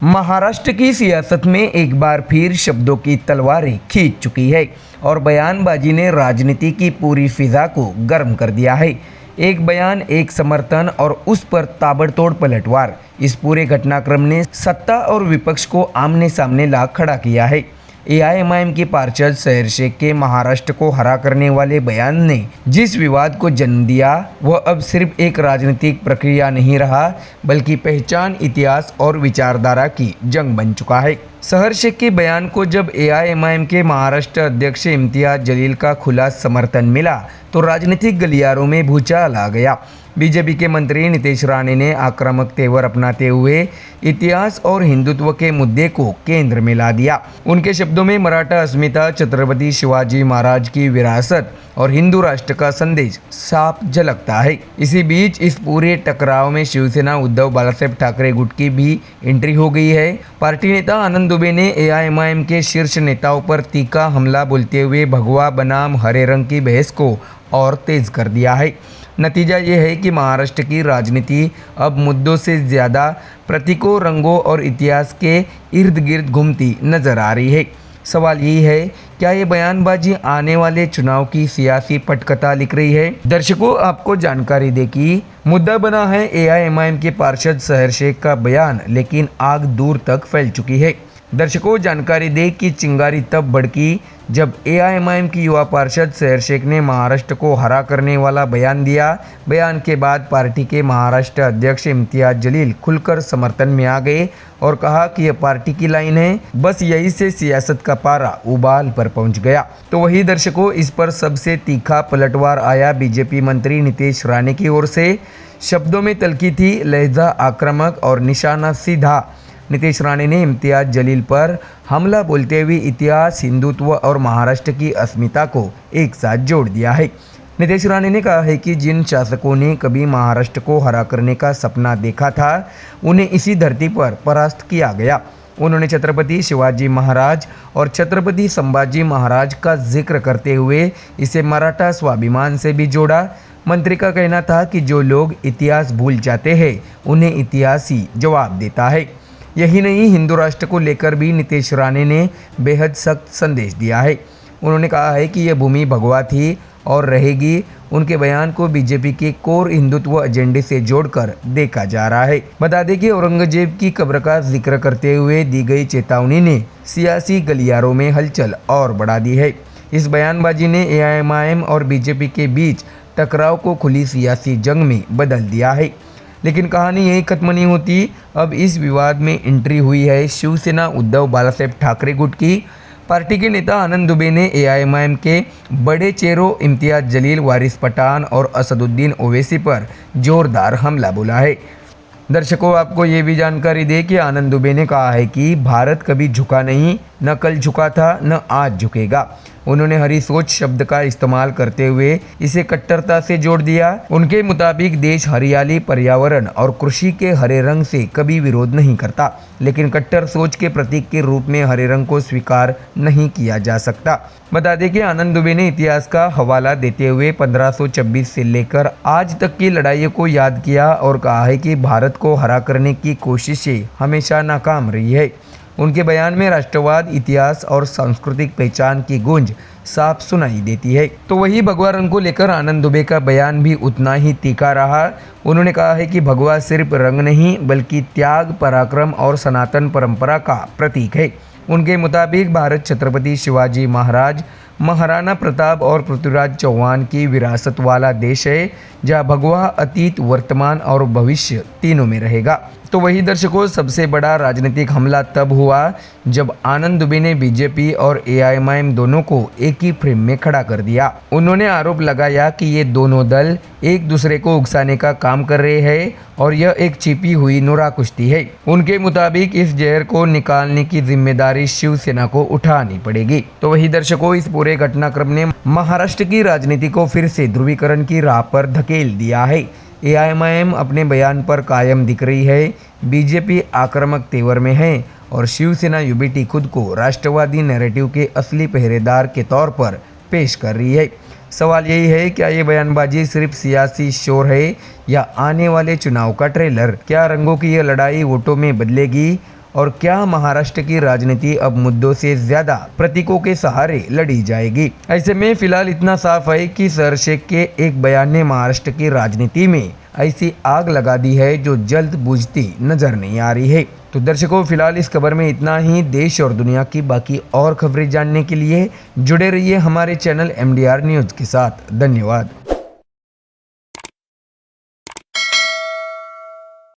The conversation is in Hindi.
महाराष्ट्र की सियासत में एक बार फिर शब्दों की तलवारें खींच चुकी है और बयानबाजी ने राजनीति की पूरी फिजा को गर्म कर दिया है। एक बयान, एक समर्थन और उस पर ताबड़तोड़ पलटवार, इस पूरे घटनाक्रम ने सत्ता और विपक्ष को आमने सामने ला खड़ा किया है। एआईएमआईएम के पार्षद शहर शेख के महाराष्ट्र को हरा करने वाले बयान ने जिस विवाद को जन्म दिया वह अब सिर्फ एक राजनीतिक प्रक्रिया नहीं रहा, बल्कि पहचान, इतिहास और विचारधारा की जंग बन चुका है। शहर शेख के बयान को जब एआईएमआईएम के महाराष्ट्र अध्यक्ष इम्तियाज जलील का खुला समर्थन मिला तो राजनीतिक गलियारों में भूचाल आ गया। बीजेपी के मंत्री नीतीश राणे ने आक्रामक तेवर अपनाते हुए इतिहास और हिंदुत्व के मुद्दे को केंद्र में ला दिया। उनके शब्दों में मराठा अस्मिता, छत्रपति शिवाजी महाराज की विरासत और हिंदू राष्ट्र का संदेश साफ झलकता है। इसी बीच इस पूरे टकराव में शिवसेना उद्धव बालासाहेब ठाकरे गुट की भी एंट्री हो गई है। पार्टी नेता आनंद दुबे ने एआईएमआईएम के शीर्ष नेताओं पर तीखा हमला बोलते हुए भगवा बनाम हरे रंग की बहस को और तेज कर दिया है। नतीजा ये है कि महाराष्ट्र की राजनीति अब मुद्दों से ज़्यादा प्रतीकों, रंगों और इतिहास के इर्द गिर्द घूमती नजर आ रही है। सवाल यही है, क्या ये बयानबाजी आने वाले चुनाव की सियासी पटकथा लिख रही है? दर्शकों, आपको जानकारी दे कि मुद्दा बना है एआईएमआईएम के पार्षद शहर शेख का बयान, लेकिन आग दूर तक फैल चुकी है। दर्शकों, जानकारी दे कि चिंगारी तब भड़की जब एआईएमआईएम की युवा पार्षद शहर शेख ने महाराष्ट्र को हरा करने वाला बयान दिया। बयान के बाद पार्टी के महाराष्ट्र अध्यक्ष इम्तियाज जलील खुलकर समर्थन में आ गए और कहा कि यह पार्टी की लाइन है, बस यही से सियासत का पारा उबाल पर पहुंच गया। तो वही दर्शकों, इस पर सबसे तीखा पलटवार आया बीजेपी मंत्री नीतीश राणे की ओर से। शब्दों में तल्खी थी, लहजा आक्रामक और निशाना सीधा। नीतीश राणे ने इम्तियाज जलील पर हमला बोलते हुए इतिहास, हिंदुत्व और महाराष्ट्र की अस्मिता को एक साथ जोड़ दिया है। नीतीश राणे ने कहा है कि जिन शासकों ने कभी महाराष्ट्र को हरा करने का सपना देखा था, उन्हें इसी धरती पर परास्त किया गया। उन्होंने छत्रपति शिवाजी महाराज और छत्रपति संभाजी महाराज का जिक्र करते हुए इसे मराठा स्वाभिमान से भी जोड़ा। मंत्री का कहना था कि जो लोग इतिहास भूल जाते हैं, उन्हें इतिहास ही जवाब देता है। यही नहीं, हिंदू राष्ट्र को लेकर भी नीतीश राणे ने बेहद सख्त संदेश दिया है। उन्होंने कहा है कि यह भूमि भगवा थी और रहेगी। उनके बयान को बीजेपी के कोर हिंदुत्व एजेंडे से जोड़कर देखा जा रहा है। बता दें कि औरंगजेब की कब्र का जिक्र करते हुए दी गई चेतावनी ने सियासी गलियारों में हलचल और बढ़ा दी है। इस बयानबाजी ने एआईएमआईएम और बीजेपी के बीच टकराव को खुली सियासी जंग में बदल दिया है। लेकिन कहानी यही खत्म नहीं होती। अब इस विवाद में एंट्री हुई है शिवसेना उद्धव बालासाहेब ठाकरे गुट की। पार्टी के नेता आनंद दुबे ने एआईएमआईएम के बड़े चेहरों इम्तियाज जलील, वारिस पठान और असदुद्दीन ओवैसी पर जोरदार हमला बोला है। दर्शकों, आपको ये भी जानकारी दे कि आनंद दुबे ने कहा है कि भारत कभी झुका नहीं, न कल झुका था, न आज झुकेगा। उन्होंने हरी सोच शब्द का इस्तेमाल करते हुए इसे कट्टरता से जोड़ दिया। उनके मुताबिक देश हरियाली, पर्यावरण और कृषि के हरे रंग से कभी विरोध नहीं करता, लेकिन कट्टर सोच के प्रतीक के रूप में हरे रंग को स्वीकार नहीं किया जा सकता। बता दें कि आनंद दुबे ने इतिहास का हवाला देते हुए 1526 से लेकर आज तक की लड़ाइयों को याद किया और कहा है कि भारत को हरा करने की कोशिशें हमेशा नाकाम रही है। उनके बयान में राष्ट्रवाद, इतिहास और सांस्कृतिक पहचान की गूंज साफ सुनाई देती है। तो वही भगवा रंग को लेकर आनंद दुबे का बयान भी उतना ही तीखा रहा। उन्होंने कहा है कि भगवा सिर्फ रंग नहीं, बल्कि त्याग, पराक्रम और सनातन परंपरा का प्रतीक है। उनके मुताबिक भारत छत्रपति शिवाजी महाराज, महाराणा प्रताप और पृथ्वीराज चौहान की विरासत वाला देश है, जहाँ भगवा अतीत, वर्तमान और भविष्य तीनों में रहेगा। तो वही दर्शकों, सबसे बड़ा राजनीतिक हमला तब हुआ जब आनंद दुबे ने बीजेपी और एआईएमआईएम दोनों को एक ही फ्रेम में खड़ा कर दिया। उन्होंने आरोप लगाया कि ये दोनों दल एक दूसरे को उकसाने का काम कर रहे हैं और यह एक छिपी हुई नुरा कुश्ती है। उनके मुताबिक इस जहर को निकालने की जिम्मेदारी शिवसेना को उठानी पड़ेगी। तो वही दर्शकों, इस पूरे घटनाक्रम ने महाराष्ट्र की राजनीति को फिर से ध्रुवीकरण की राह पर धकेल दिया है। एआईएमआईएम अपने बयान पर कायम दिख रही है, बीजेपी आक्रामक तेवर में है और शिवसेना यूबीटी खुद को राष्ट्रवादी नैरेटिव के असली पहरेदार के तौर पर पेश कर रही है। सवाल यही है, क्या ये बयानबाजी सिर्फ सियासी शोर है या आने वाले चुनाव का ट्रेलर? क्या रंगों की यह लड़ाई वोटों में बदलेगी और क्या महाराष्ट्र की राजनीति अब मुद्दों से ज्यादा प्रतीकों के सहारे लड़ी जाएगी? ऐसे में फिलहाल इतना साफ है कि सर शेख के एक बयान ने महाराष्ट्र की राजनीति में ऐसी आग लगा दी है जो जल्द बुझती नजर नहीं आ रही है। तो दर्शकों, फिलहाल इस खबर में इतना ही। देश और दुनिया की बाकी और खबरें जानने के लिए जुड़े रहिए हमारे चैनल MDR न्यूज के साथ। धन्यवाद।